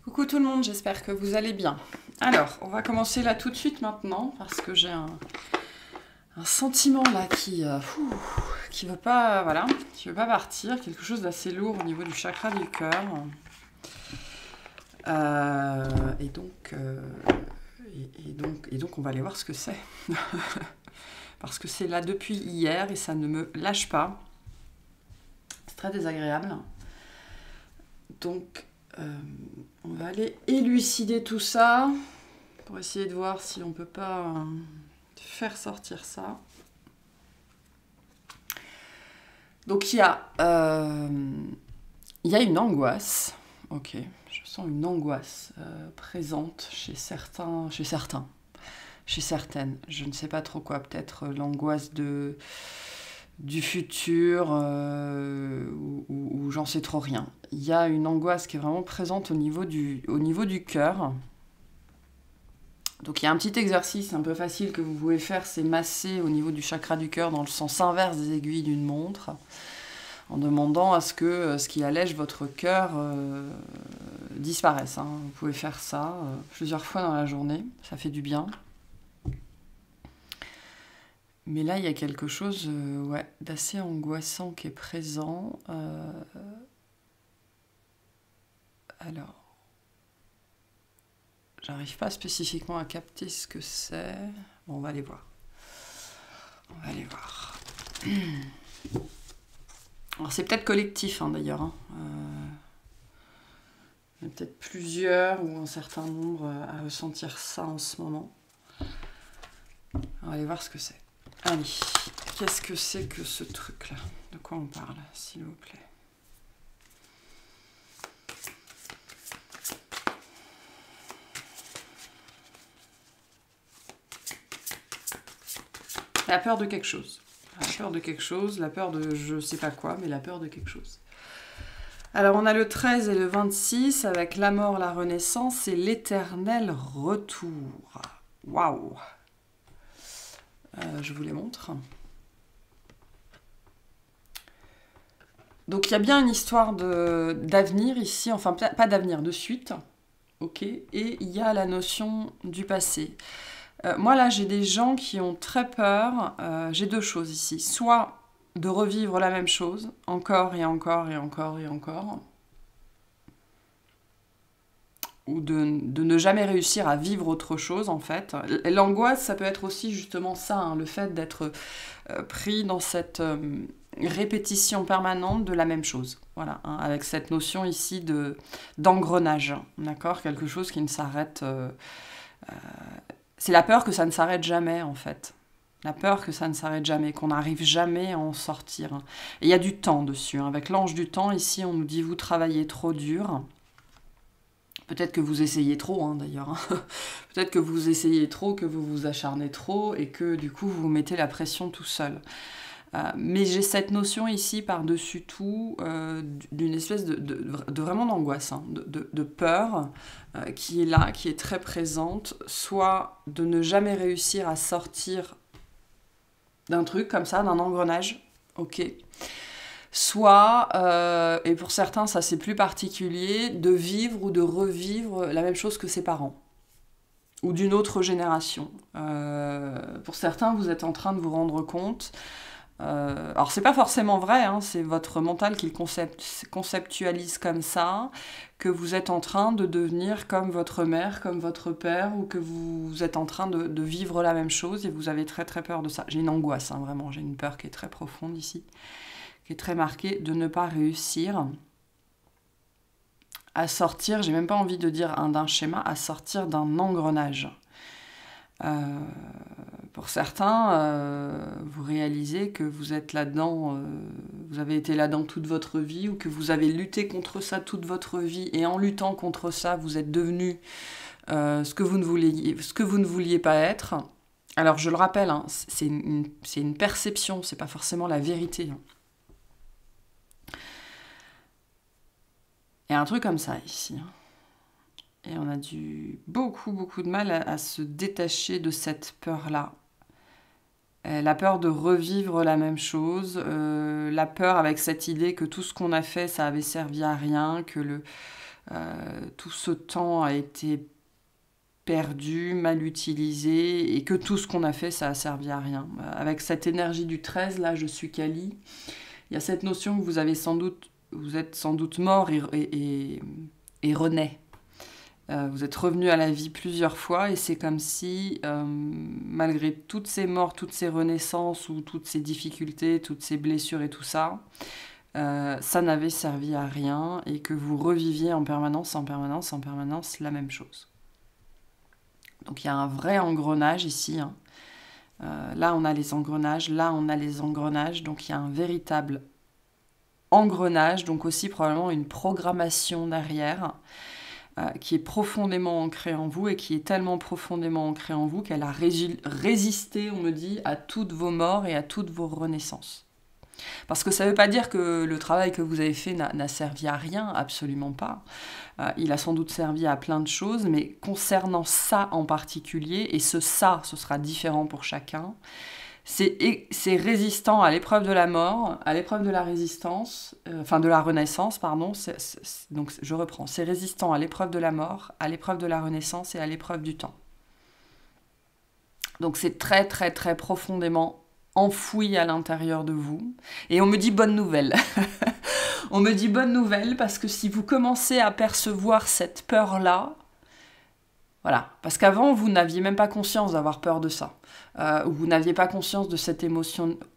Coucou tout le monde, j'espère que vous allez bien. Alors, on va commencer là tout de suite maintenant parce que j'ai un sentiment là qui veut pas, voilà, qui veut pas partir, quelque chose d'assez lourd au niveau du chakra du cœur. Et donc, on va aller voir ce que c'est. Parce que c'est là depuis hier et ça ne me lâche pas. C'est très désagréable. Donc, on va aller élucider tout ça pour essayer de voir si on peut pas faire sortir ça. Donc, il y a une angoisse. Ok, je sens une angoisse présente chez certaines. Je ne sais pas trop quoi. Peut-être l'angoisse du futur ou j'en sais trop rien. Il y a une angoisse qui est vraiment présente au niveau du cœur. Donc il y a un petit exercice un peu facile que vous pouvez faire, c'est masser au niveau du chakra du cœur dans le sens inverse des aiguilles d'une montre, en demandant à ce que ce qui allège votre cœur disparaisse. Vous pouvez faire ça plusieurs fois dans la journée, ça fait du bien. Mais là, il y a quelque chose d'assez angoissant qui est présent. Alors, j'arrive pas spécifiquement à capter ce que c'est. Bon, on va aller voir. Alors, c'est peut-être collectif, d'ailleurs. Il y en a peut-être plusieurs ou un certain nombre à ressentir ça en ce moment. On va aller voir ce que c'est. Allez, qu'est-ce que c'est que ce truc-là? De quoi on parle, s'il vous plaît? La peur de quelque chose. La peur de quelque chose, la peur de je sais pas quoi, mais la peur de quelque chose. Alors on a le 13 et le 26 avec la mort, la renaissance et l'éternel retour. Waouh! Je vous les montre. Donc il y a bien une histoire d'avenir ici, enfin pas d'avenir, de suite. Ok. Et il y a la notion du passé. Moi là j'ai des gens qui ont très peur. J'ai deux choses ici. Soit de revivre la même chose, encore et encore et encore et encore. Ou de ne jamais réussir à vivre autre chose, en fait. L'angoisse, ça peut être aussi justement ça, le fait d'être pris dans cette répétition permanente de la même chose. Voilà, avec cette notion ici d'engrenage, d'accord? Quelque chose qui ne s'arrête... c'est la peur que ça ne s'arrête jamais, en fait. La peur que ça ne s'arrête jamais, qu'on n'arrive jamais à en sortir. Et il y a du temps dessus. Avec l'ange du temps, ici, on nous dit « vous travaillez trop dur ». Peut-être que vous essayez trop, d'ailleurs. Peut-être que vous essayez trop, que vous vous acharnez trop et que du coup vous vous mettez la pression tout seul. Mais j'ai cette notion ici par-dessus tout d'une espèce de vraiment d'angoisse, de peur qui est là, qui est très présente, soit de ne jamais réussir à sortir d'un truc comme ça, d'un engrenage, ok. Soit, et pour certains ça c'est plus particulier, de vivre ou de revivre la même chose que ses parents, ou d'une autre génération. Pour certains, vous êtes en train de vous rendre compte, alors c'est pas forcément vrai, c'est votre mental qui le conceptualise comme ça, que vous êtes en train de devenir comme votre mère, comme votre père, ou que vous êtes en train de vivre la même chose, et vous avez très très peur de ça. J'ai une angoisse, vraiment, j'ai une peur qui est très profonde ici, qui est très marqué, de ne pas réussir à sortir, j'ai même pas envie de dire d'un schéma, à sortir d'un engrenage. Pour certains, vous réalisez que vous êtes là-dedans, vous avez été là-dedans toute votre vie, ou que vous avez lutté contre ça toute votre vie, et en luttant contre ça, vous êtes devenu ce que vous ne vouliez pas être. Alors je le rappelle, c'est une perception, c'est pas forcément la vérité. Il y a un truc comme ça ici. Et on a beaucoup de mal à se détacher de cette peur-là. La peur de revivre la même chose, la peur avec cette idée que tout ce qu'on a fait, ça avait servi à rien, que tout ce temps a été perdu, mal utilisé, et que tout ce qu'on a fait, ça a servi à rien. Avec cette énergie du 13, là, je suis Kali, il y a cette notion que vous êtes sans doute mort et renaît. Vous êtes revenu à la vie plusieurs fois et c'est comme si, malgré toutes ces morts, toutes ces renaissances ou toutes ces difficultés, toutes ces blessures et tout ça, ça n'avait servi à rien et que vous reviviez en permanence la même chose. Donc il y a un vrai engrenage ici. Hein. Là on a les engrenages, là on a les engrenages, donc il y a un véritable engrenage, donc aussi probablement une programmation derrière. Qui est profondément ancrée en vous et qui est tellement profondément ancrée en vous qu'elle a résisté, on me dit, à toutes vos morts et à toutes vos renaissances. Parce que ça ne veut pas dire que le travail que vous avez fait n'a servi à rien, absolument pas. Il a sans doute servi à plein de choses, mais concernant ça en particulier, et ce sera différent pour chacun, c'est résistant à l'épreuve de la mort, à l'épreuve de la résistance, de la renaissance, pardon. Donc je reprends. C'est résistant à l'épreuve de la mort, à l'épreuve de la renaissance et à l'épreuve du temps. Donc c'est très très très profondément enfoui à l'intérieur de vous. Et on me dit bonne nouvelle. On me dit bonne nouvelle parce que si vous commencez à percevoir cette peur-là, voilà, parce qu'avant, vous n'aviez même pas conscience d'avoir peur de ça. Ou vous n'aviez pas conscience de cette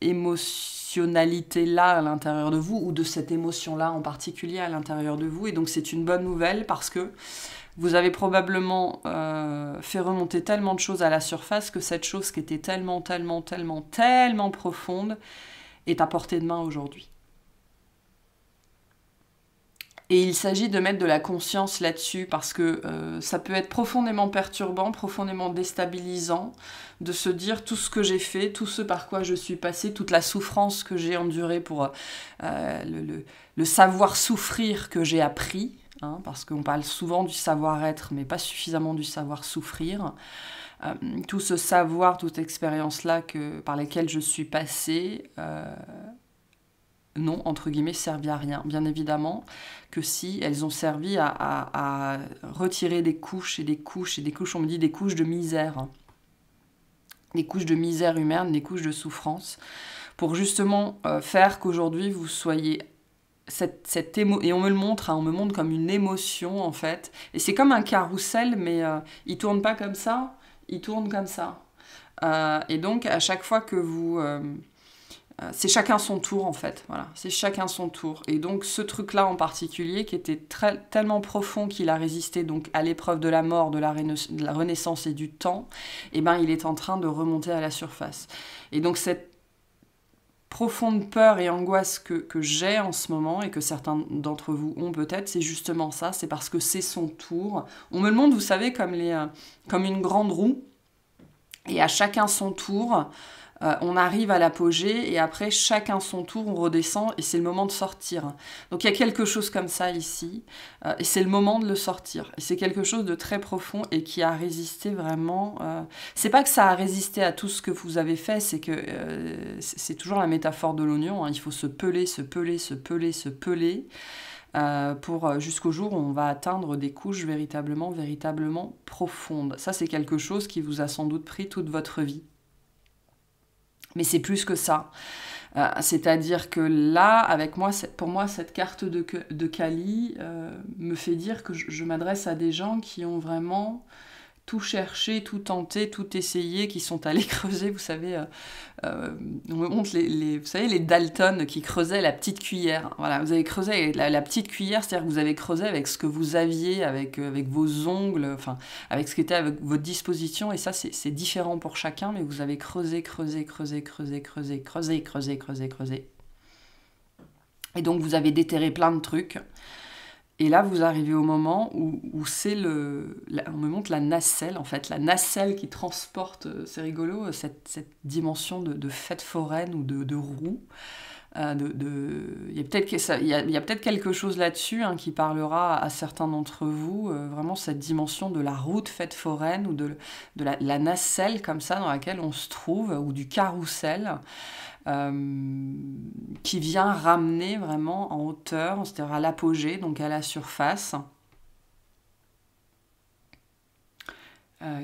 émotionnalité-là à l'intérieur de vous, ou de cette émotion-là en particulier à l'intérieur de vous. Et donc, c'est une bonne nouvelle parce que vous avez probablement fait remonter tellement de choses à la surface que cette chose qui était tellement profonde est à portée de main aujourd'hui. Et il s'agit de mettre de la conscience là-dessus parce que ça peut être profondément perturbant, profondément déstabilisant de se dire tout ce que j'ai fait, tout ce par quoi je suis passée, toute la souffrance que j'ai endurée pour le savoir souffrir que j'ai appris, hein, parce qu'on parle souvent du savoir-être mais pas suffisamment du savoir souffrir. Tout ce savoir, toute expérience-là par lesquelles je suis passée... non, entre guillemets, servi à rien. Bien évidemment que si elles ont servi à retirer des couches et des couches et des couches, on me dit des couches de misère. Des couches de misère humaine, des couches de souffrance, pour justement faire qu'aujourd'hui vous soyez et on me le montre, hein, on me montre comme une émotion en fait. Et c'est comme un carrousel, mais il tourne pas comme ça, il tourne comme ça. Et donc à chaque fois que vous... c'est chacun son tour en fait, voilà, c'est chacun son tour. Et donc ce truc-là en particulier, qui était tellement profond qu'il a résisté donc à l'épreuve de la mort, de la renaissance et du temps, eh ben, il est en train de remonter à la surface. Et donc cette profonde peur et angoisse que j'ai en ce moment, et que certains d'entre vous ont peut-être, c'est justement ça, c'est parce que c'est son tour. On me le montre, vous savez, comme une grande roue, et à chacun son tour... on arrive à l'apogée et après chacun son tour on redescend et c'est le moment de sortir. Donc il y a quelque chose comme ça ici et c'est le moment de le sortir. Et c'est quelque chose de très profond et qui a résisté vraiment. C'est pas que ça a résisté à tout ce que vous avez fait, c'est que c'est toujours la métaphore de l'oignon. Hein, il faut se peler, se peler, se peler, se peler. Pour jusqu'au jour où on va atteindre des couches véritablement profondes. Ça c'est quelque chose qui vous a sans doute pris toute votre vie. Mais c'est plus que ça. C'est-à-dire que là, avec moi, pour moi, cette carte de Kali me fait dire que je m'adresse à des gens qui ont vraiment tout cherché, tout tenté, tout essayé, qui sont allés creuser, vous savez, on me montre vous savez, les Dalton qui creusaient la petite cuillère. Voilà, vous avez creusé la petite cuillère, c'est-à-dire que vous avez creusé avec ce que vous aviez, avec vos ongles, enfin, avec ce qui était à votre disposition, et ça, c'est différent pour chacun, mais vous avez creusé. Et donc, vous avez déterré plein de trucs. Et là, vous arrivez au moment où c'est on me montre la nacelle, en fait, la nacelle qui transporte, c'est rigolo, cette dimension de fête foraine ou de roue. Il y a peut-être quelque chose là-dessus hein, qui parlera à certains d'entre vous, vraiment cette dimension de la roue de fête foraine ou de la nacelle comme ça dans laquelle on se trouve, ou du carrousel. Qui vient ramener vraiment en hauteur, c'est-à-dire à l'apogée, donc à la surface,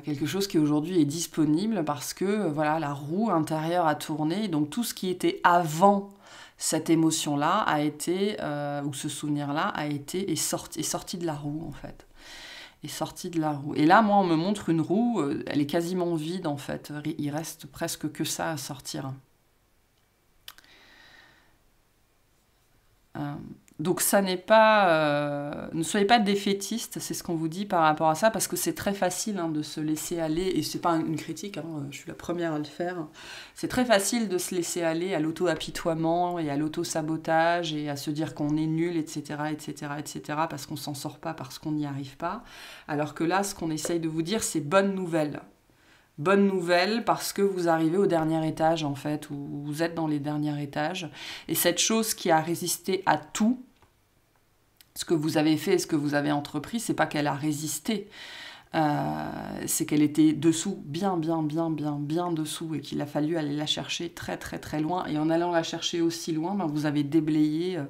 Quelque chose qui aujourd'hui est disponible parce que voilà, la roue intérieure a tourné, donc tout ce qui était avant cette émotion-là a été, ou ce souvenir-là a été, est sorti de la roue en fait. Est sorti de la roue. Et là, moi, on me montre une roue, elle est quasiment vide en fait. Il reste presque que ça à sortir. Donc ça n'est pas... ne soyez pas défaitiste, c'est ce qu'on vous dit par rapport à ça, parce que c'est très facile hein, de se laisser aller, et c'est pas une critique, hein, je suis la première à le faire, c'est très facile de se laisser aller à l'auto-apitoiement et à l'auto-sabotage et à se dire qu'on est nul, etc., etc., etc., parce qu'on s'en sort pas, parce qu'on n'y arrive pas, alors que là, ce qu'on essaye de vous dire, c'est bonne nouvelle. Bonne nouvelle parce que vous arrivez au dernier étage en fait, ou vous êtes dans les derniers étages. Et cette chose qui a résisté à tout, ce que vous avez fait et ce que vous avez entrepris, c'est pas qu'elle a résisté, c'est qu'elle était dessous, bien dessous, et qu'il a fallu aller la chercher très très très loin. Et en allant la chercher aussi loin, ben, vous avez déblayé...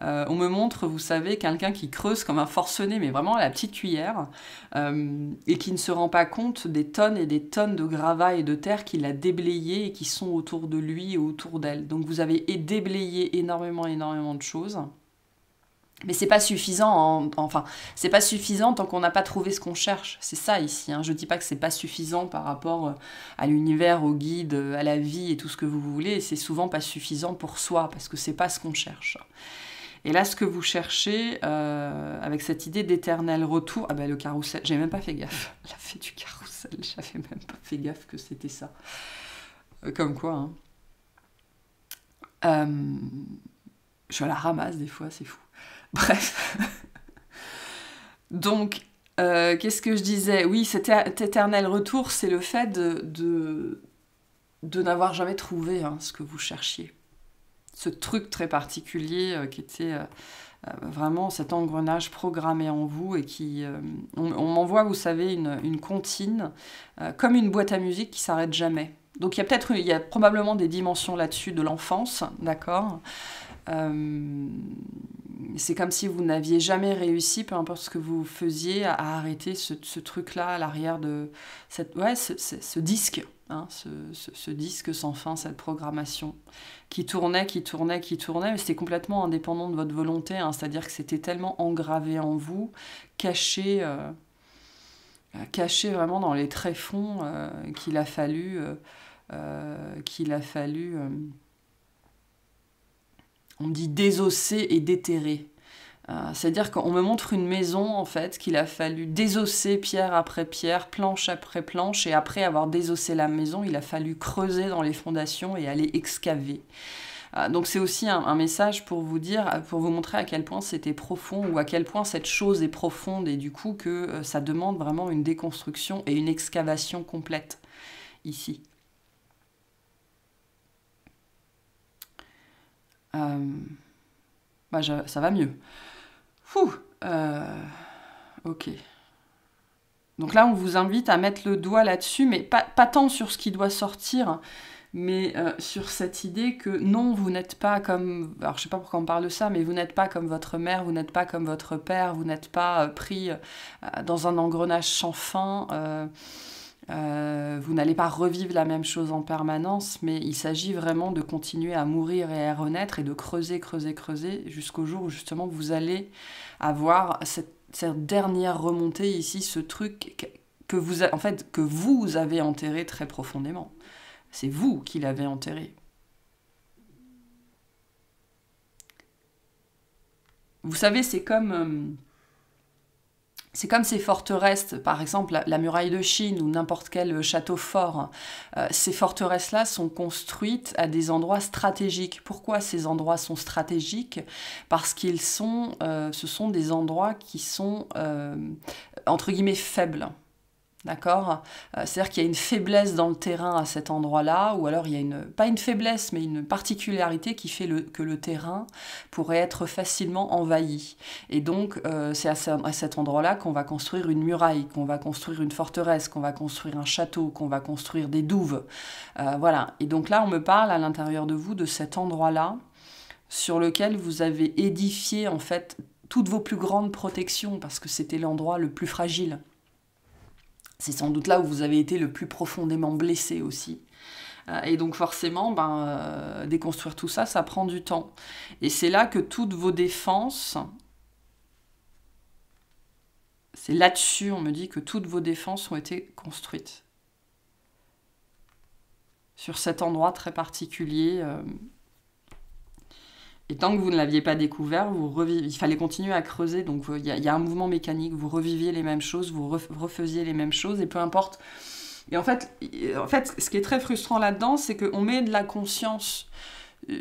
on me montre, vous savez, quelqu'un qui creuse comme un forcené, mais vraiment à la petite cuillère, et qui ne se rend pas compte des tonnes et des tonnes de gravats et de terre qu'il a déblayé et qui sont autour de lui et autour d'elle. Donc vous avez déblayé énormément de choses. Mais c'est pas suffisant, enfin, c'est pas suffisant tant qu'on n'a pas trouvé ce qu'on cherche. C'est ça ici, hein. Je dis pas que c'est pas suffisant par rapport à l'univers, au guide, à la vie et tout ce que vous voulez, et c'est souvent pas suffisant pour soi, parce que c'est pas ce qu'on cherche. Et là, ce que vous cherchez, avec cette idée d'éternel retour... Ah ben le carrousel, j'ai même pas fait gaffe. La fée du carrousel, j'avais même pas fait gaffe que c'était ça. Comme quoi, hein. Je la ramasse des fois, c'est fou. Bref. Donc, qu'est-ce que je disais? Oui, cet éternel retour, c'est le fait de n'avoir jamais trouvé hein, ce que vous cherchiez. Ce truc très particulier qui était vraiment cet engrenage programmé en vous et qui... on m'envoie, vous savez, une comptine, comme une boîte à musique qui s'arrête jamais. Donc il y a probablement des dimensions là-dessus de l'enfance, d'accord c'est comme si vous n'aviez jamais réussi, peu importe ce que vous faisiez, à arrêter ce truc-là à l'arrière de ce disque, hein, ce disque sans fin, cette programmation qui tournait, mais c'était complètement indépendant de votre volonté, hein, c'est-à-dire que c'était tellement engravé en vous, caché vraiment dans les tréfonds qu'il a fallu... on dit désosser et déterrer. C'est-à-dire qu'on me montre une maison, en fait, qu'il a fallu désosser pierre après pierre, planche après planche, et après avoir désossé la maison, il a fallu creuser dans les fondations et aller excaver. Donc c'est aussi un message pour vous dire, pour vous montrer à quel point c'était profond, ou à quel point cette chose est profonde, et du coup que ça demande vraiment une déconstruction et une excavation complète, ici. Ça va mieux. Ok. Donc là, on vous invite à mettre le doigt là-dessus, mais pas tant sur ce qui doit sortir, mais sur cette idée que non, vous n'êtes pas comme... Alors, je sais pas pourquoi on parle de ça, mais vous n'êtes pas comme votre mère, vous n'êtes pas comme votre père, vous n'êtes pas pris dans un engrenage sans fin... vous n'allez pas revivre la même chose en permanence, mais il s'agit vraiment de continuer à mourir et à renaître et de creuser jusqu'au jour où justement vous allez avoir cette dernière remontée ici, ce truc que vous avez enterré très profondément. C'est vous qui l'avez enterré. Vous savez, c'est comme ces forteresses, par exemple la muraille de Chine ou n'importe quel château fort. Ces forteresses-là sont construites à des endroits stratégiques. Pourquoi ces endroits sont stratégiques? Parce ce sont des endroits qui sont, entre guillemets, faibles. D'accord? C'est-à-dire qu'il y a une faiblesse dans le terrain à cet endroit-là, ou alors il y a pas une faiblesse, mais une particularité qui fait que le terrain pourrait être facilement envahi. Et donc, c'est à cet endroit-là qu'on va construire une muraille, qu'on va construire une forteresse, qu'on va construire un château, qu'on va construire des douves. Voilà. Et donc là, on me parle à l'intérieur de vous de cet endroit-là, sur lequel vous avez édifié, en fait, toutes vos plus grandes protections, parce que c'était l'endroit le plus fragile. C'est sans doute là où vous avez été le plus profondément blessé aussi. Et donc forcément, déconstruire tout ça, ça prend du temps. Et c'est là que toutes vos défenses, c'est là-dessus, on me dit que toutes vos défenses ont été construites. Sur cet endroit très particulier. Et tant que vous ne l'aviez pas découvert, il fallait continuer à creuser. Donc il y a un mouvement mécanique, vous reviviez les mêmes choses, vous refaisiez les mêmes choses, et peu importe. Et en fait, ce qui est très frustrant là-dedans, c'est qu'on met de la conscience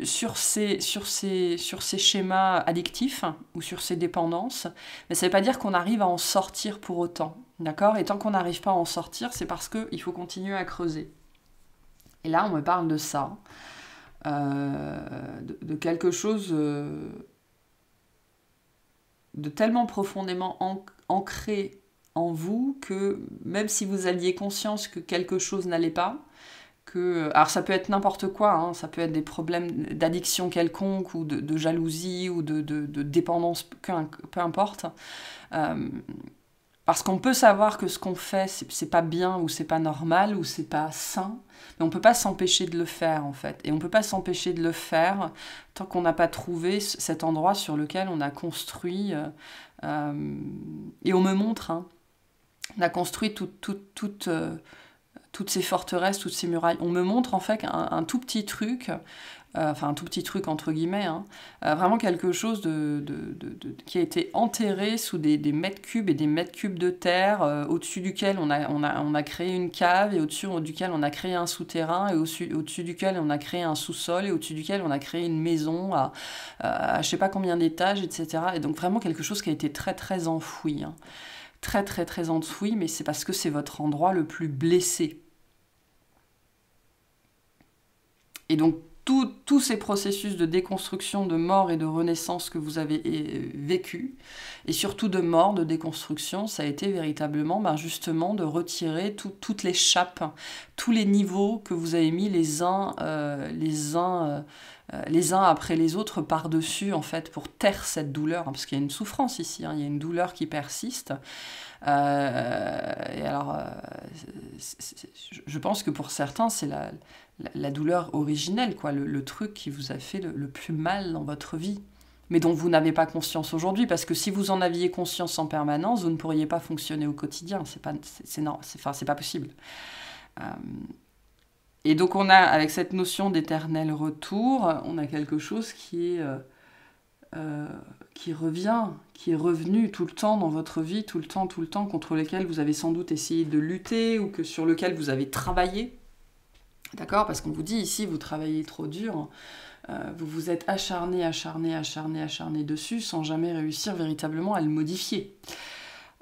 sur ces schémas addictifs ou sur ces dépendances, mais ça ne veut pas dire qu'on arrive à en sortir pour autant. D'accord ? Et tant qu'on n'arrive pas à en sortir, c'est parce qu'il faut continuer à creuser. Et là, on me parle de ça. De quelque chose de tellement profondément ancré en vous que même si vous aviez conscience que quelque chose n'allait pas, alors ça peut être n'importe quoi, hein, ça peut être des problèmes d'addiction quelconque ou de jalousie ou de dépendance, peu importe. Parce qu'on peut savoir que ce qu'on fait, c'est pas bien ou c'est pas normal ou c'est pas sain, mais on peut pas s'empêcher de le faire en fait. Et on peut pas s'empêcher de le faire tant qu'on n'a pas trouvé cet endroit sur lequel on a construit. Et on me montre, hein, on a construit toutes ces forteresses, toutes ces murailles. On me montre en fait un tout petit truc. Enfin un tout petit truc entre guillemets, hein, vraiment quelque chose qui a été enterré sous des mètres cubes et des mètres cubes de terre, au-dessus duquel on a créé une cave, et au-dessus duquel on a créé un souterrain, et au-dessus duquel on a créé un sous-sol, et au-dessus duquel on a créé une maison à je sais pas combien d'étages, etc. Et donc vraiment quelque chose qui a été très très enfoui, hein. Très très très enfoui, mais c'est parce que c'est votre endroit le plus blessé. Et donc tous ces processus de déconstruction, de mort et de renaissance que vous avez vécu, et surtout de mort, de déconstruction, ça a été véritablement justement de retirer toutes les chape, tous les niveaux que vous avez mis les uns après les autres par-dessus, en fait, pour taire cette douleur, hein, parce qu'il y a une souffrance ici, hein, il y a une douleur qui persiste. Et alors, je pense que pour certains, c'est la douleur originelle, quoi, le truc qui vous a fait le plus mal dans votre vie, mais dont vous n'avez pas conscience aujourd'hui, parce que si vous en aviez conscience en permanence, vous ne pourriez pas fonctionner au quotidien, c'est pas possible. Et donc on a, avec cette notion d'éternel retour, on a quelque chose qui revient, qui est revenu tout le temps dans votre vie, tout le temps, contre lequel vous avez sans doute essayé de lutter, ou sur lequel vous avez travaillé. D'accord ? Parce qu'on vous dit ici, vous travaillez trop dur, vous vous êtes acharné dessus sans jamais réussir véritablement à le modifier.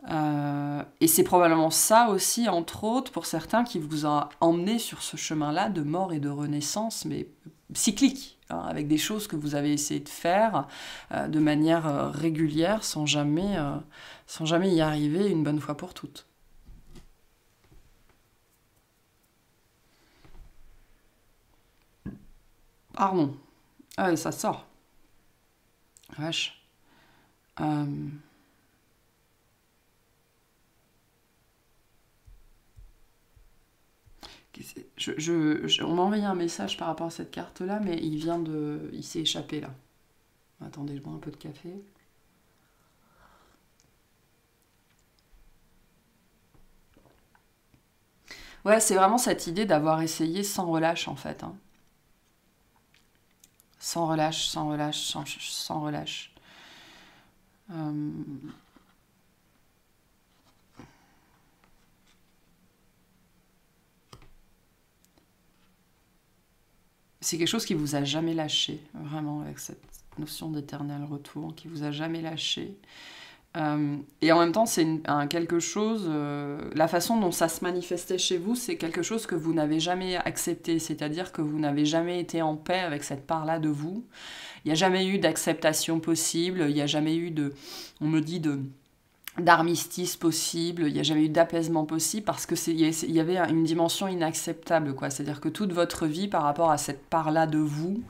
Et c'est probablement ça aussi, entre autres, pour certains, qui vous a emmené sur ce chemin-là de mort et de renaissance, mais cyclique, hein, avec des choses que vous avez essayé de faire de manière régulière, sans jamais y arriver une bonne fois pour toutes. Pardon. Ah, et ça sort. Vache. On m'a envoyé un message par rapport à cette carte-là, mais il s'est échappé là. Attendez, je bois un peu de café. Ouais, c'est vraiment cette idée d'avoir essayé sans relâche en fait, hein. Sans relâche. C'est quelque chose qui vous a jamais lâché, vraiment, avec cette notion d'éternel retour, qui vous a jamais lâché. Et en même temps, c'est quelque chose... la façon dont ça se manifestait chez vous, c'est quelque chose que vous n'avez jamais accepté. C'est-à-dire que vous n'avez jamais été en paix avec cette part-là de vous. Il n'y a jamais eu d'acceptation possible. Il n'y a jamais eu on me dit d'armistice possible. Il n'y a jamais eu d'apaisement possible parce que il y avait une dimension inacceptable, quoi. C'est-à-dire que toute votre vie, par rapport à cette part-là de vous...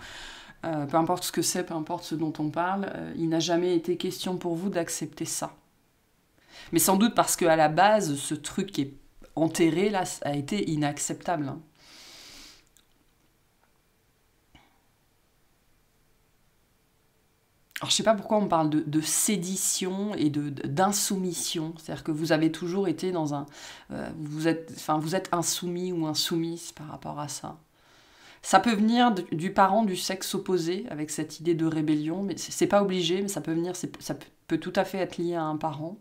peu importe ce que c'est, peu importe ce dont on parle, il n'a jamais été question pour vous d'accepter ça. Mais sans doute parce qu'à la base, ce truc qui est enterré, là, a été inacceptable. Hein. Alors, je sais pas pourquoi on parle de sédition et d'insoumission. C'est-à-dire que vous avez toujours été dans un... vous êtes insoumis ou insoumise par rapport à ça. Ça peut venir du parent du sexe opposé, avec cette idée de rébellion, mais c'est pas obligé, mais ça peut venir, ça peut tout à fait être lié à un parent.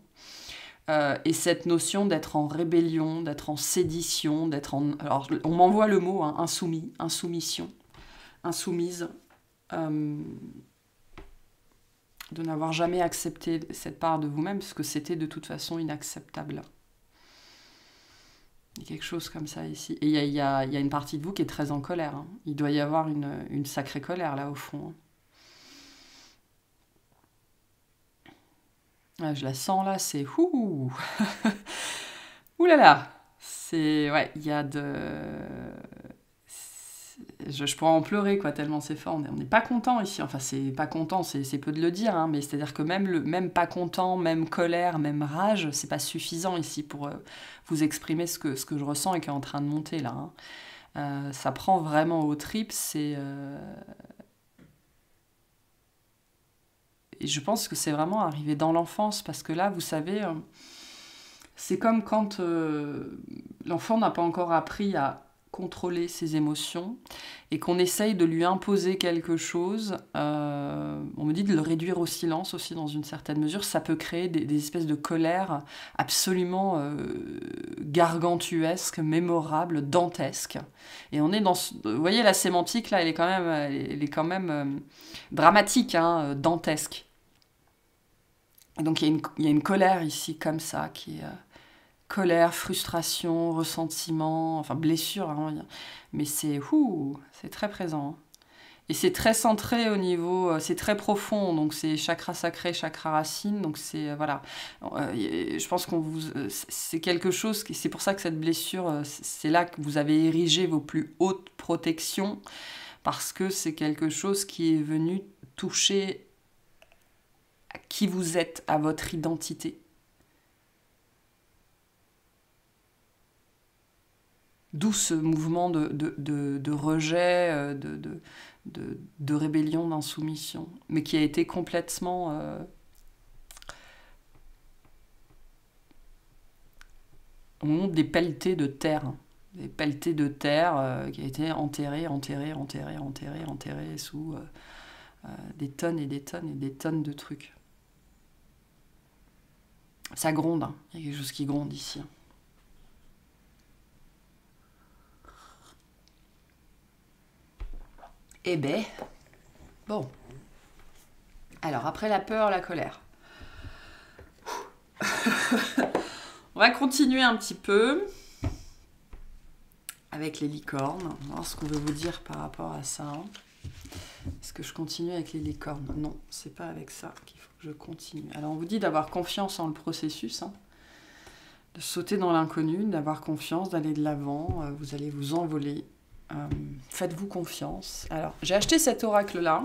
Et cette notion d'être en rébellion, d'être en sédition, d'être en... Alors, on m'envoie le mot, hein, insoumis, insoumission, insoumise, de n'avoir jamais accepté cette part de vous-même, parce que c'était de toute façon inacceptable. Il y a quelque chose comme ça ici. Et il y a une partie de vous qui est très en colère. Hein. Il doit y avoir une sacrée colère là au fond. Ah, je la sens là, c'est ouh. Ouh là là. C'est ouais, il y a de je pourrais en pleurer quoi tellement c'est fort. On n'est pas content ici. Enfin, c'est pas content, c'est peu de le dire hein, mais c'est-à-dire que même pas content, même colère, même rage, c'est pas suffisant ici pour vous exprimer ce que je ressens et qui est en train de monter là. Hein. Ça prend vraiment aux tripes, et je pense que c'est vraiment arrivé dans l'enfance, parce que là, vous savez, c'est comme quand l'enfant n'a pas encore appris à contrôler ses émotions et qu'on essaye de lui imposer quelque chose. On me dit de le réduire au silence aussi dans une certaine mesure. Ça peut créer des espèces de colère absolument gargantuesques, mémorables, dantesques. Et on est dans... Vous voyez, la sémantique, là, elle est quand même dramatique, hein, dantesque. Et donc il y a une colère ici, comme ça, qui est... colère, frustration, ressentiment, enfin blessure, hein, mais c'est très présent. Hein. Et c'est très centré au niveau, c'est très profond, donc c'est chakra sacré, chakra racine, donc c'est, voilà. Je pense c'est quelque chose, c'est pour ça que cette blessure, c'est là que vous avez érigé vos plus hautes protections, parce que c'est quelque chose qui est venu toucher à qui vous êtes, à votre identité. D'où ce mouvement de rejet, de rébellion, d'insoumission, mais qui a été complètement... au moment des pelletées de terre. Des pelletées de terre qui a été enterrée sous des tonnes et des tonnes et des tonnes de trucs. Ça gronde, hein. Il y a quelque chose qui gronde ici. Eh ben, bon. Alors, après la peur, la colère. On va continuer un petit peu avec les licornes. On va voir ce qu'on veut vous dire par rapport à ça. Est-ce que je continue avec les licornes? Non, c'est pas avec ça qu'il faut que je continue. Alors, on vous dit d'avoir confiance en le processus, hein, de sauter dans l'inconnu, d'avoir confiance, d'aller de l'avant. Vous allez vous envoler. Faites-vous confiance. Alors, j'ai acheté cet oracle-là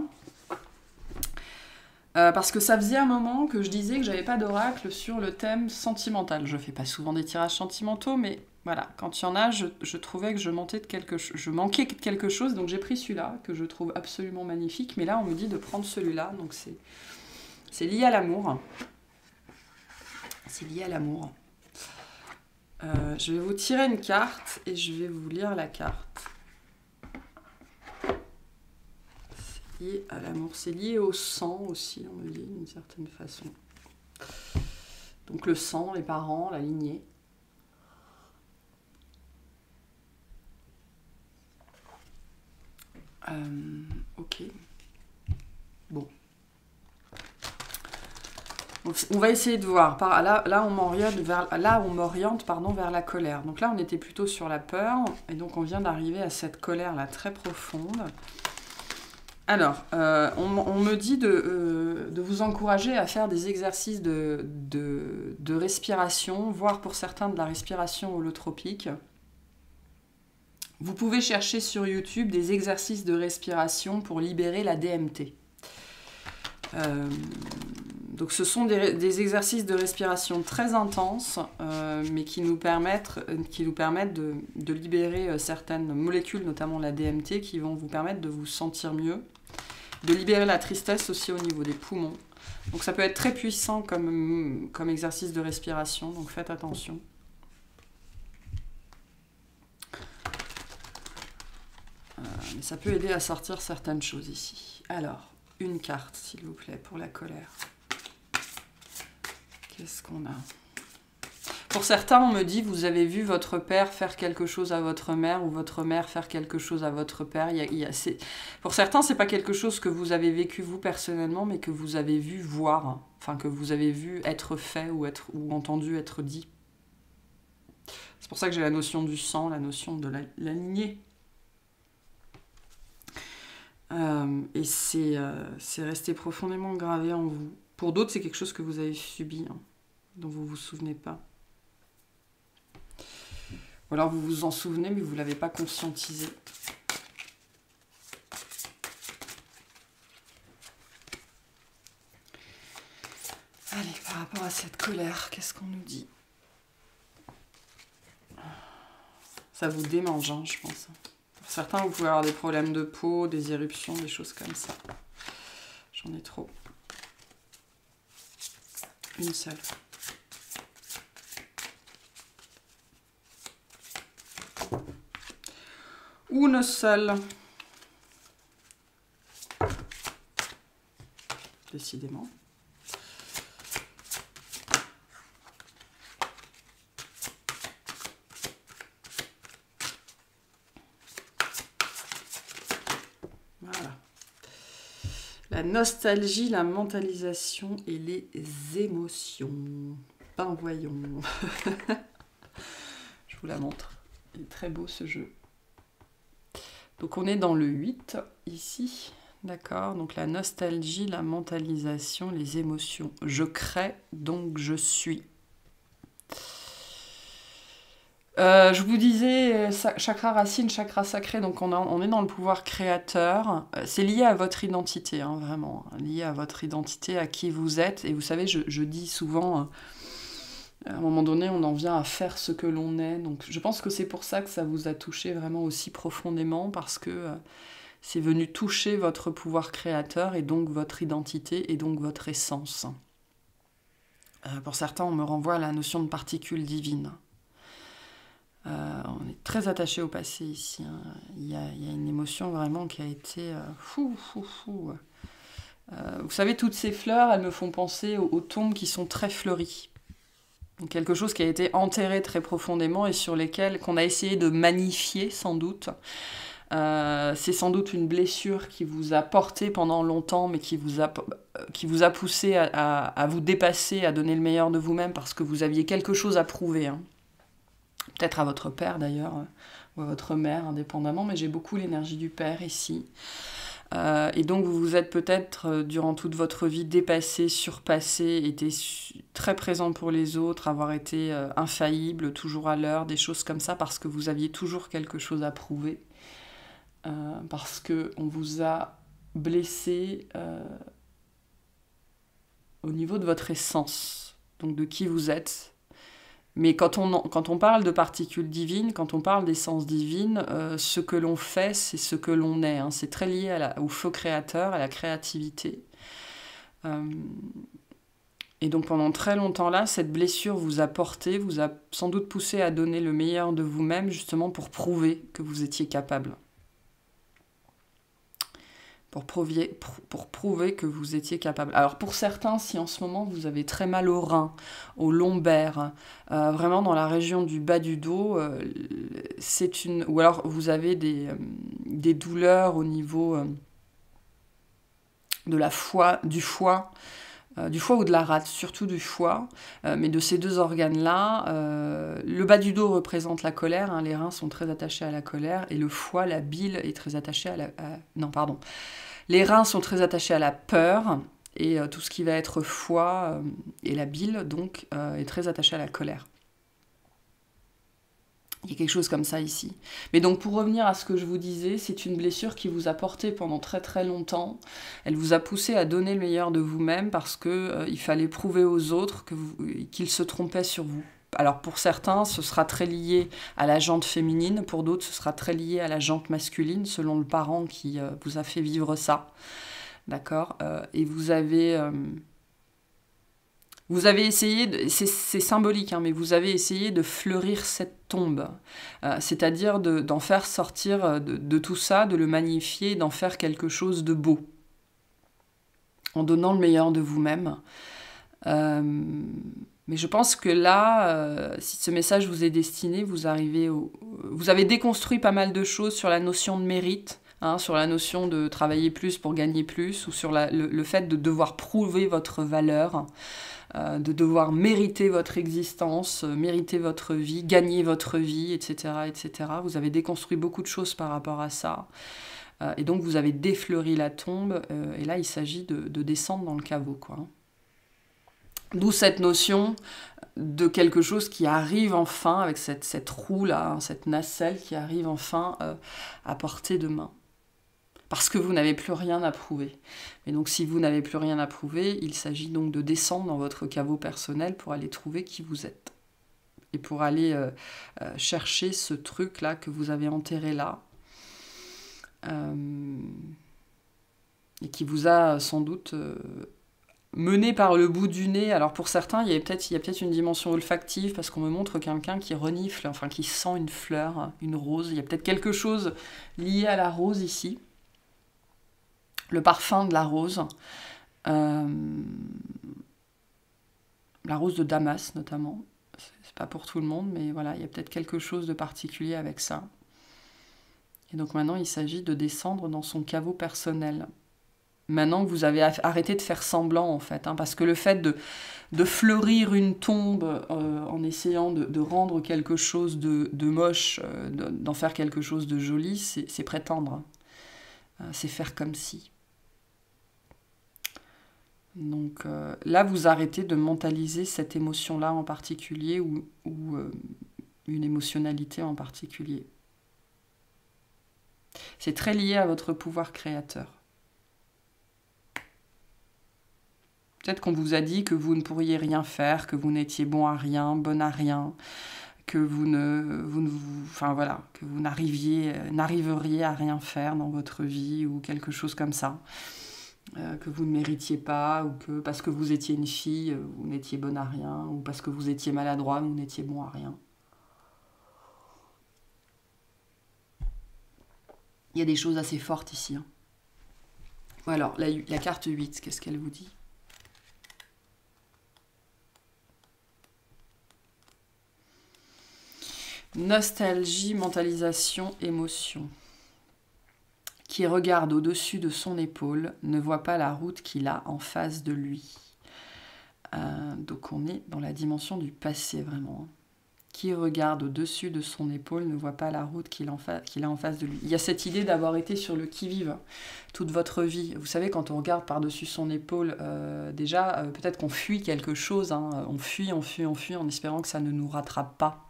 parce que ça faisait un moment que je disais que j'avais pas d'oracle sur le thème sentimental. Je fais pas souvent des tirages sentimentaux, mais voilà, quand il y en a, je trouvais que je manquais de quelque chose, donc j'ai pris celui-là, que je trouve absolument magnifique, mais là, on me dit de prendre celui-là, donc c'est lié à l'amour. C'est lié à l'amour. Je vais vous tirer une carte et je vais vous lire la carte. À l'amour, c'est lié au sang aussi, on me dit d'une certaine façon. Donc le sang, les parents, la lignée. Ok. Bon. Donc, on va essayer de voir. Là, on m'oriente vers la colère. Donc là, on était plutôt sur la peur, et donc on vient d'arriver à cette colère-là très profonde. Alors, on me dit de vous encourager à faire des exercices de respiration, voire pour certains de la respiration holotropique. Vous pouvez chercher sur YouTube des exercices de respiration pour libérer la DMT. Donc ce sont des exercices de respiration très intenses, mais qui nous permettent de libérer certaines molécules, notamment la DMT, qui vont vous permettre de vous sentir mieux, de libérer la tristesse aussi au niveau des poumons. Donc ça peut être très puissant comme exercice de respiration, donc faites attention. Mais ça peut aider à sortir certaines choses ici. Alors, une carte, s'il vous plaît, pour la colère. Qu'est-ce qu'on a? Pour certains, on me dit, vous avez vu votre père faire quelque chose à votre mère ou votre mère faire quelque chose à votre père. Pour certains, c'est pas quelque chose que vous avez vécu vous personnellement, mais que vous avez vu voir, enfin que vous avez vu être fait ou entendu être dit. C'est pour ça que j'ai la notion du sang, la notion de la lignée. Et c'est resté profondément gravé en vous. Pour d'autres, c'est quelque chose que vous avez subi, hein, dont vous ne vous souvenez pas. Ou alors vous vous en souvenez, mais vous ne l'avez pas conscientisé. Allez, par rapport à cette colère, qu'est-ce qu'on nous dit? Ça vous démange, hein, je pense. Pour certains, vous pouvez avoir des problèmes de peau, des éruptions, des choses comme ça. J'en ai trop. Une seule. Une seule. Décidément. Voilà. La nostalgie, la mentalisation et les émotions. Ben voyons. Je vous la montre. Il est très beau ce jeu. Donc on est dans le 8 ici. D'accord, donc la nostalgie, la mentalisation, les émotions. Je crée, donc je suis. Je vous disais, chakra racine, chakra sacré, donc on est dans le pouvoir créateur. C'est lié à votre identité, hein, vraiment. Lié à votre identité, à qui vous êtes. Et vous savez, je dis souvent, à un moment donné, on en vient à faire ce que l'on est. Donc je pense que c'est pour ça que ça vous a touché vraiment aussi profondément, parce que c'est venu toucher votre pouvoir créateur et donc votre identité et donc votre essence. Pour certains, on me renvoie à la notion de particules divines. On est très attaché au passé ici. Hein. Il y a une émotion vraiment qui a été vous savez, toutes ces fleurs, elles me font penser aux tombes qui sont très fleuries. Donc quelque chose qui a été enterré très profondément et sur lesquels qu'on a essayé de magnifier sans doute. C'est sans doute une blessure qui vous a porté pendant longtemps, mais qui vous a poussé à vous dépasser, à donner le meilleur de vous-même parce que vous aviez quelque chose à prouver. Hein. Peut-être à votre père d'ailleurs, ou à votre mère, indépendamment, mais j'ai beaucoup l'énergie du père ici. Et donc vous vous êtes peut-être, durant toute votre vie, dépassé, surpassé, été très présent pour les autres, avoir été infaillible, toujours à l'heure, des choses comme ça, parce que vous aviez toujours quelque chose à prouver. Parce qu'on vous a blessé au niveau de votre essence, donc de qui vous êtes. Mais quand on parle de particules divines, quand on parle d'essence divine, ce que l'on fait, c'est ce que l'on est. Hein. C'est très lié au feu créateur, à la créativité. Et donc pendant très longtemps là, cette blessure vous a porté, vous a sans doute poussé à donner le meilleur de vous-même, justement pour prouver que vous étiez capable. Pour prouver que vous étiez capable. Alors pour certains, si en ce moment vous avez très mal au rein, au lombaire, vraiment dans la région du bas du dos, ou alors vous avez des douleurs au niveau de la du foie ou de la rate, surtout du foie, mais de ces deux organes-là, le bas du dos représente la colère, hein, les reins sont très attachés à la colère, et le foie, la bile, est très attachée les reins sont très attachés à la peur, et tout ce qui va être foie et la bile, donc, est très attaché à la colère. Il y a quelque chose comme ça ici. Mais donc pour revenir à ce que je vous disais, c'est une blessure qui vous a porté pendant très très longtemps. Elle vous a poussé à donner le meilleur de vous-même parce que il fallait prouver aux autres qu'ils se trompaient sur vous. Alors pour certains, ce sera très lié à la jante féminine, pour d'autres, ce sera très lié à la jante masculine, selon le parent qui vous a fait vivre ça. D'accord. Et vous avez essayé, c'est symbolique, hein, mais vous avez essayé de fleurir cette tombe, c'est-à-dire d'en faire sortir de tout ça, de le magnifier, d'en faire quelque chose de beau, en donnant le meilleur de vous-même. Mais je pense que là, si ce message vous est destiné, vous avez déconstruit pas mal de choses sur la notion de mérite, hein, sur la notion de travailler plus pour gagner plus, ou sur le fait de devoir prouver votre valeur, de devoir mériter votre existence, mériter votre vie, gagner votre vie, etc., etc. Vous avez déconstruit beaucoup de choses par rapport à ça. Et donc vous avez défleuri la tombe, et là il s'agit de descendre dans le caveau, quoi. D'où cette notion de quelque chose qui arrive enfin, avec cette roue-là, hein, cette nacelle qui arrive enfin à portée de main. Parce que vous n'avez plus rien à prouver. Et donc si vous n'avez plus rien à prouver, il s'agit donc de descendre dans votre caveau personnel pour aller trouver qui vous êtes. Et pour aller chercher ce truc-là que vous avez enterré là. Et qui vous a sans doute mené par le bout du nez. Alors pour certains, il y a peut-être une dimension olfactive, parce qu'on me montre quelqu'un qui renifle, enfin qui sent une fleur, une rose. Il y a peut-être quelque chose lié à la rose ici. Le parfum de la rose. La rose de Damas notamment. C'est pas pour tout le monde, mais voilà, il y a peut-être quelque chose de particulier avec ça. Et donc maintenant, il s'agit de descendre dans son caveau personnel. Maintenant que vous avez arrêté de faire semblant, en fait, hein, parce que le fait de fleurir une tombe en essayant de rendre quelque chose de moche, d'en faire quelque chose de joli, c'est prétendre. C'est faire comme si. Donc là, vous arrêtez de mentaliser cette émotion-là en particulier ou une émotionnalité en particulier. C'est très lié à votre pouvoir créateur. Peut-être qu'on vous a dit que vous ne pourriez rien faire, que vous n'étiez bon à rien, bonne à rien, que que vous n'arriveriez à rien faire dans votre vie ou quelque chose comme ça. Que vous ne méritiez pas, ou que parce que vous étiez une fille, vous n'étiez bonne à rien, ou parce que vous étiez maladroit, vous n'étiez bon à rien. Il y a des choses assez fortes ici. Hein. Alors, la carte 8, qu'est-ce qu'elle vous dit ? Nostalgie, mentalisation, émotion. Qui regarde au-dessus de son épaule ne voit pas la route qu'il a en face de lui. Donc on est dans la dimension du passé vraiment. Qui regarde au-dessus de son épaule ne voit pas la route qu'il a en face de lui. Il y a cette idée d'avoir été sur le qui-vive toute votre vie. Vous savez, quand on regarde par-dessus son épaule, déjà, peut-être qu'on fuit quelque chose. Hein. On fuit en espérant que ça ne nous rattrape pas.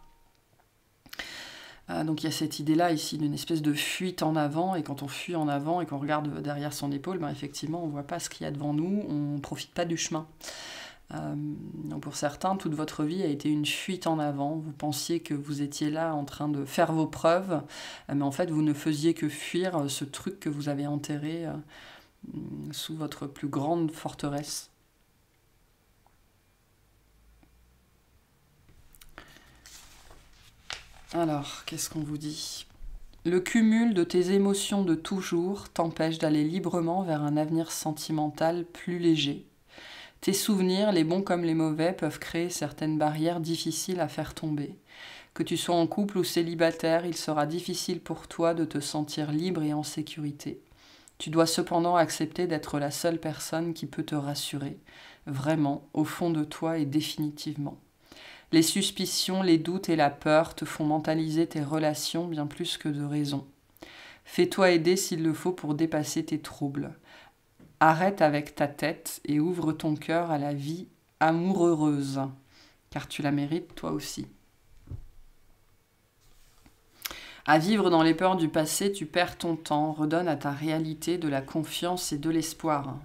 Donc il y a cette idée-là ici d'une espèce de fuite en avant, et quand on fuit en avant et qu'on regarde derrière son épaule, ben effectivement on ne voit pas ce qu'il y a devant nous, on ne profite pas du chemin. Donc pour certains, toute votre vie a été une fuite en avant, vous pensiez que vous étiez là en train de faire vos preuves, mais en fait vous ne faisiez que fuir ce truc que vous avez enterré sous votre plus grande forteresse. Alors, qu'est-ce qu'on vous dit ? Le cumul de tes émotions de toujours t'empêche d'aller librement vers un avenir sentimental plus léger. Tes souvenirs, les bons comme les mauvais, peuvent créer certaines barrières difficiles à faire tomber. Que tu sois en couple ou célibataire, il sera difficile pour toi de te sentir libre et en sécurité. Tu dois cependant accepter d'être la seule personne qui peut te rassurer, vraiment, au fond de toi et définitivement. Les suspicions, les doutes et la peur te font mentaliser tes relations bien plus que de raison. Fais-toi aider s'il le faut pour dépasser tes troubles. Arrête avec ta tête et ouvre ton cœur à la vie amoureuse, car tu la mérites toi aussi. À vivre dans les peurs du passé, tu perds ton temps. Redonne à ta réalité de la confiance et de l'espoir.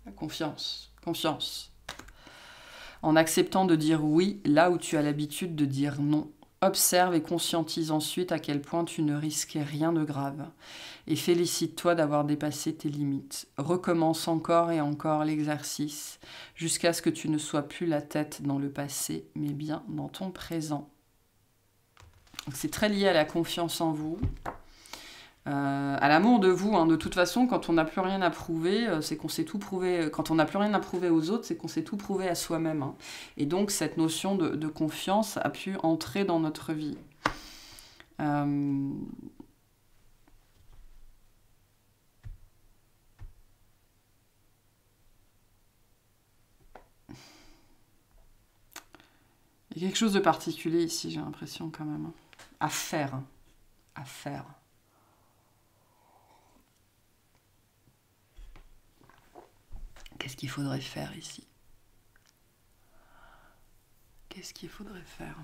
La confiance, confiance. En acceptant de dire oui là où tu as l'habitude de dire non. Observe et conscientise ensuite à quel point tu ne risquais rien de grave. Et félicite-toi d'avoir dépassé tes limites. Recommence encore et encore l'exercice jusqu'à ce que tu ne sois plus la tête dans le passé, mais bien dans ton présent. C'est très lié à la confiance en vous, à l'amour de vous. Hein. De toute façon, quand on n'a plus rien à prouver, c'est qu'on s'est tout prouvé. Quand on n'a plus rien à prouver aux autres, c'est qu'on s'est tout prouvé à soi-même. Hein. Et donc, cette notion de confiance a pu entrer dans notre vie. Il y a quelque chose de particulier ici, j'ai l'impression quand même. À faire. À faire. Qu'est-ce qu'il faudrait faire ici? Qu'est-ce qu'il faudrait faire?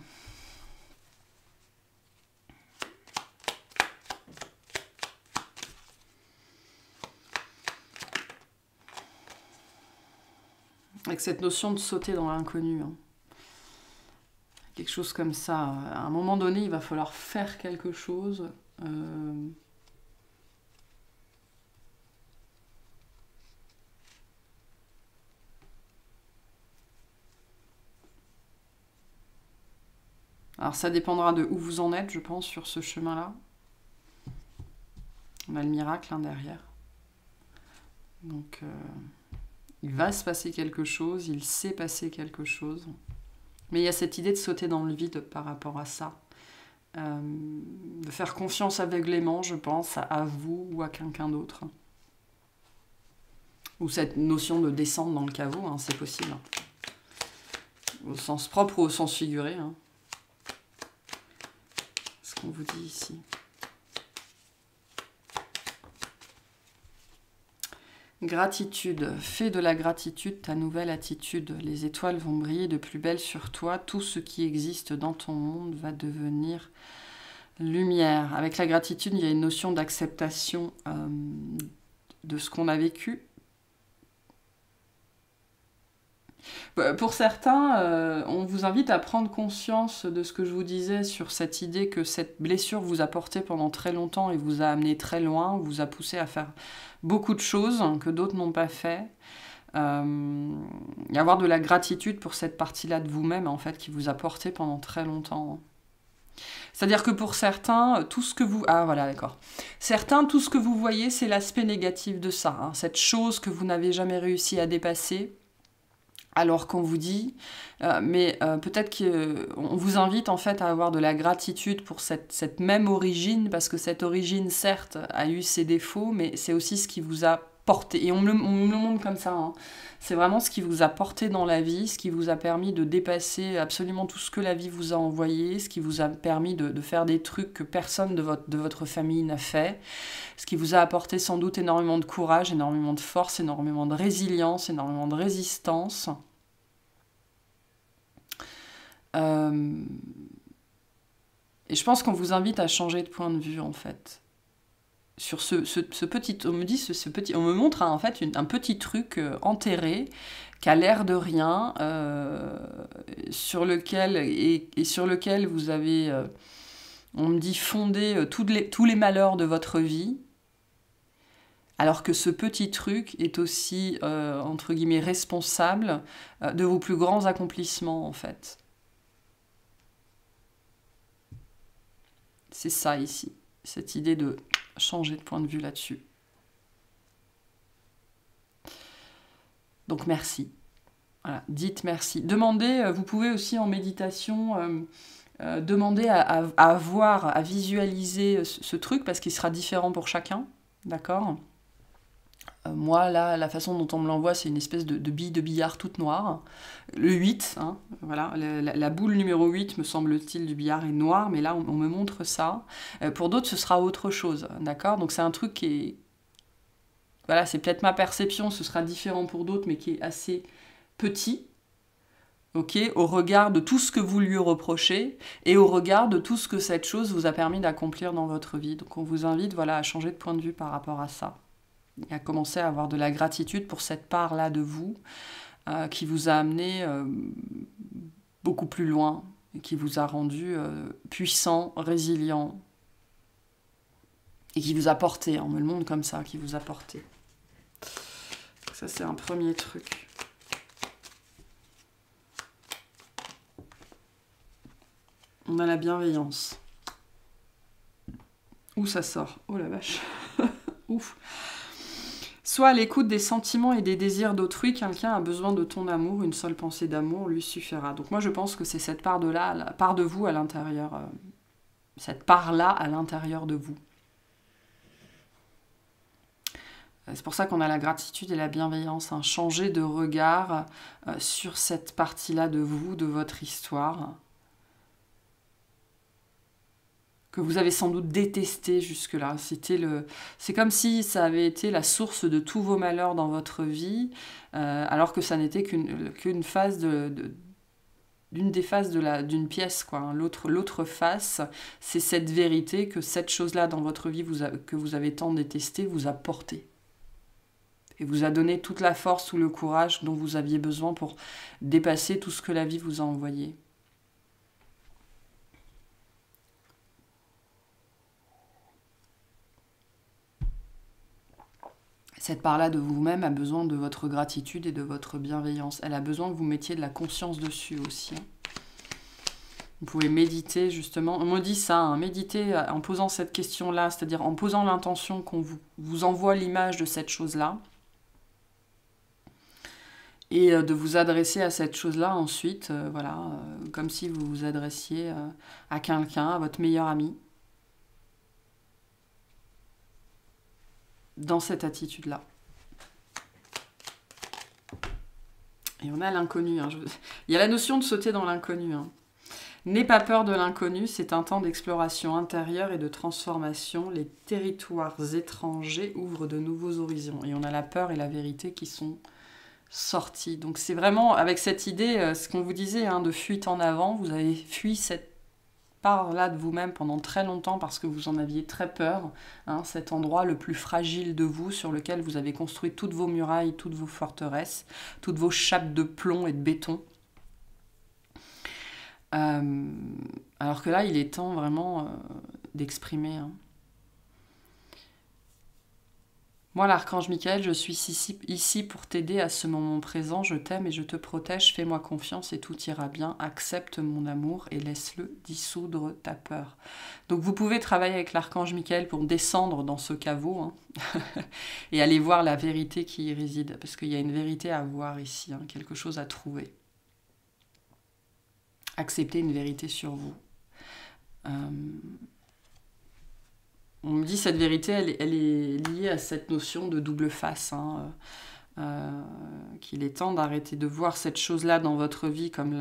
Avec cette notion de sauter dans l'inconnu. Hein. Quelque chose comme ça. À un moment donné, il va falloir faire quelque chose. Alors ça dépendra de où vous en êtes, je pense, sur ce chemin-là. On a le miracle derrière. Donc, il va se passer quelque chose, il s'est passé quelque chose. Mais il y a cette idée de sauter dans le vide par rapport à ça. De faire confiance aveuglément, je pense, à vous ou à quelqu'un d'autre. Ou cette notion de descendre dans le caveau, hein, c'est possible. Au sens propre ou au sens figuré. Hein. Ce qu'on vous dit ici. Gratitude. Fais de la gratitude ta nouvelle attitude. Les étoiles vont briller de plus belle sur toi. Tout ce qui existe dans ton monde va devenir lumière. Avec la gratitude, il y a une notion d'acceptation de ce qu'on a vécu. Pour certains, on vous invite à prendre conscience de ce que je vous disais sur cette idée que cette blessure vous a porté pendant très longtemps et vous a amené très loin, vous a poussé à faire beaucoup de choses que d'autres n'ont pas fait. Et avoir de la gratitude pour cette partie-là de vous-même, en fait, qui vous a porté pendant très longtemps. C'est-à-dire que pour certains, tout ce que vous... Ah, voilà, d'accord. Certains, tout ce que vous voyez, c'est l'aspect négatif de ça. Hein, cette chose que vous n'avez jamais réussi à dépasser. Alors qu'on vous dit, peut-être qu'on vous invite en fait à avoir de la gratitude pour cette même origine, parce que cette origine, certes, a eu ses défauts, mais c'est aussi ce qui vous a porté. Et on me le montre comme ça. Hein. C'est vraiment ce qui vous a porté dans la vie, ce qui vous a permis de dépasser absolument tout ce que la vie vous a envoyé, ce qui vous a permis de faire des trucs que personne de votre famille n'a fait, ce qui vous a apporté sans doute énormément de courage, énormément de force, énormément de résilience, énormément de résistance. Et je pense qu'on vous invite à changer de point de vue, en fait. Sur ce petit... On me dit, on me montre en fait un petit truc enterré, qui a l'air de rien, sur lequel vous avez... on me dit fonder tous les malheurs de votre vie, alors que ce petit truc est aussi, entre guillemets, responsable de vos plus grands accomplissements, en fait. C'est ça, ici. Cette idée de changer de point de vue là-dessus. Donc, merci. Voilà, dites merci. Demandez, vous pouvez aussi en méditation... demander à voir, à visualiser ce truc, parce qu'il sera différent pour chacun, d'accord ? Moi, là, la façon dont on me l'envoie, c'est une espèce de bille de billard toute noire. Le 8, hein, voilà, la boule numéro 8, me semble-t-il, du billard est noire, mais là, on me montre ça. Pour d'autres, ce sera autre chose, d'accord ? Donc c'est un truc qui est... Voilà, c'est peut-être ma perception, ce sera différent pour d'autres, mais qui est assez petit. ok, au regard de tout ce que vous lui reprochez et au regard de tout ce que cette chose vous a permis d'accomplir dans votre vie. Donc on vous invite voilà, à changer de point de vue par rapport à ça et à commencer à avoir de la gratitude pour cette part-là de vous qui vous a amené beaucoup plus loin et qui vous a rendu puissant, résilient et qui vous a porté, on me le montre comme ça, qui vous a porté. Ça c'est un premier truc. On a la bienveillance. Où ça sort? Oh la vache. Ouf. Soit à l'écoute des sentiments et des désirs d'autrui, quelqu'un a besoin de ton amour, une seule pensée d'amour lui suffira. Donc moi je pense que c'est cette part de vous à l'intérieur, cette part-là à l'intérieur de vous. C'est pour ça qu'on a la gratitude et la bienveillance, hein. Changer de regard sur cette partie-là de vous, de votre histoire, que vous avez sans doute détesté jusque-là. C'est comme si ça avait été la source de tous vos malheurs dans votre vie, alors que ça n'était qu'une phase d'une des faces d'une pièce, quoi, hein. L'autre face, c'est cette vérité que cette chose-là dans votre vie que vous avez tant détesté vous a porté. Et vous a donné toute la force ou le courage dont vous aviez besoin pour dépasser tout ce que la vie vous a envoyé. Cette part-là de vous-même a besoin de votre gratitude et de votre bienveillance. Elle a besoin que vous mettiez de la conscience dessus aussi. Vous pouvez méditer justement. On me dit ça, hein, méditer en posant cette question-là, c'est-à-dire en posant l'intention qu'on vous envoie l'image de cette chose-là. Et de vous adresser à cette chose-là ensuite, voilà, comme si vous vous adressiez à quelqu'un, à votre meilleur ami. Dans cette attitude-là. Et on a l'inconnu. Hein. Il y a la notion de sauter dans l'inconnu. Hein. N'aie pas peur de l'inconnu, c'est un temps d'exploration intérieure et de transformation. Les territoires étrangers ouvrent de nouveaux horizons. Et on a la peur et la vérité qui sont sortis. Donc c'est vraiment avec cette idée, ce qu'on vous disait, hein, de fuite en avant. Vous avez fui cette part-là de vous-même pendant très longtemps parce que vous en aviez très peur, hein, cet endroit le plus fragile de vous sur lequel vous avez construit toutes vos murailles, toutes vos forteresses, toutes vos chapes de plomb et de béton. Alors que là, il est temps vraiment d'exprimer. Hein. Moi, l'archange Michael, je suis ici pour t'aider à ce moment présent. Je t'aime et je te protège. Fais-moi confiance et tout ira bien. Accepte mon amour et laisse-le dissoudre ta peur. Donc, vous pouvez travailler avec l'archange Michael pour descendre dans ce caveau hein, et aller voir la vérité qui y réside. Parce qu'il y a une vérité à voir ici, hein, quelque chose à trouver. Acceptez une vérité sur vous. On me dit cette vérité, elle est liée à cette notion de double face, hein, qu'il est temps d'arrêter de voir cette chose-là dans votre vie comme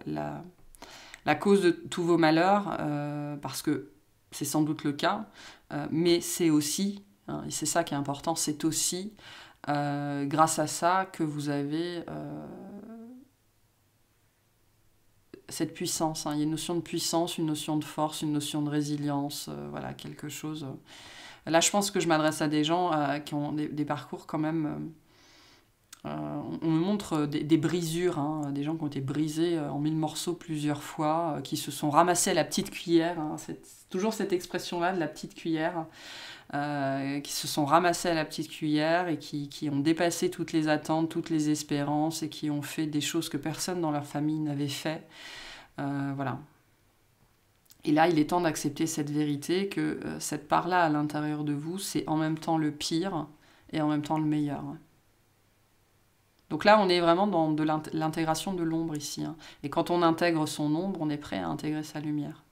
la cause de tous vos malheurs, parce que c'est sans doute le cas, mais c'est aussi, hein, et c'est ça qui est important, c'est aussi grâce à ça que vous avez cette puissance, hein. Il y a une notion de puissance, une notion de force, une notion de résilience, voilà, quelque chose. Là, je pense que je m'adresse à des gens qui ont des parcours quand même... on me montre des brisures, hein, des gens qui ont été brisés en 1000 morceaux plusieurs fois, qui se sont ramassés à la petite cuillère, hein, c'est toujours cette expression-là de la petite cuillère, qui se sont ramassés à la petite cuillère et qui ont dépassé toutes les attentes, toutes les espérances et qui ont fait des choses que personne dans leur famille n'avait fait. Voilà. Et là, il est temps d'accepter cette vérité que cette part-là à l'intérieur de vous, c'est en même temps le pire et en même temps le meilleur. Donc là, on est vraiment dans de l'intégration de l'ombre ici. Hein. Et quand on intègre son ombre, on est prêt à intégrer sa lumière.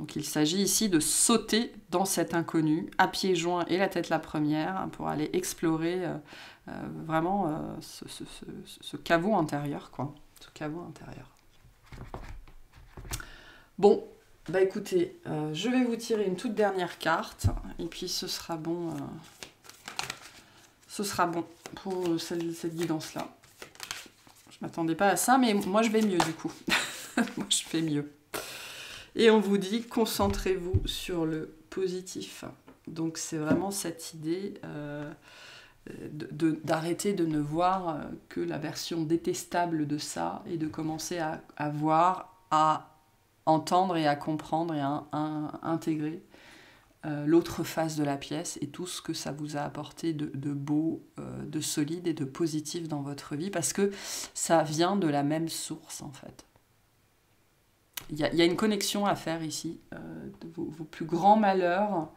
Donc il s'agit ici de sauter dans cet inconnu, à pieds joints et la tête la première, hein, pour aller explorer vraiment ce caveau intérieur, quoi. Ce caveau intérieur. Bon, bah écoutez, je vais vous tirer une toute dernière carte, et puis ce sera bon pour cette guidance-là. Je m'attendais pas à ça, mais moi je vais mieux du coup. Moi je fais mieux. Et on vous dit, concentrez-vous sur le positif. Donc c'est vraiment cette idée d'arrêter de ne voir que la version détestable de ça et de commencer à voir, à entendre et à comprendre et à intégrer l'autre face de la pièce et tout ce que ça vous a apporté de beau, de solide et de positif dans votre vie, parce que ça vient de la même source en fait. Il y a une connexion à faire ici, de vos plus grands malheurs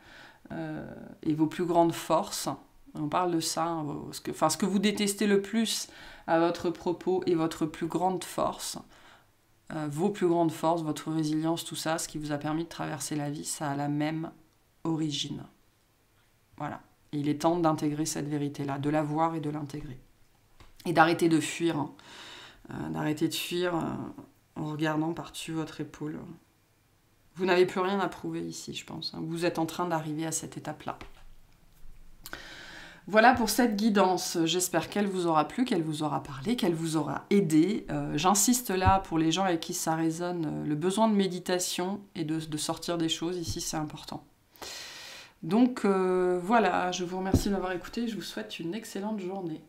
et vos plus grandes forces. On parle de ça, hein, ce que vous détestez le plus à votre propos et votre plus grande force, vos plus grandes forces, votre résilience, tout ça, ce qui vous a permis de traverser la vie, ça a la même origine. Voilà. Et il est temps d'intégrer cette vérité-là, de la voir et de l'intégrer. Et d'arrêter de fuir, hein. D'arrêter de fuir en regardant par-dessus votre épaule. Vous n'avez plus rien à prouver ici, je pense. Vous êtes en train d'arriver à cette étape-là. Voilà pour cette guidance. J'espère qu'elle vous aura plu, qu'elle vous aura parlé, qu'elle vous aura aidé. J'insiste là, pour les gens avec qui ça résonne, le besoin de méditation et de sortir des choses, ici c'est important. Donc voilà, je vous remercie de m'avoir écouté, je vous souhaite une excellente journée.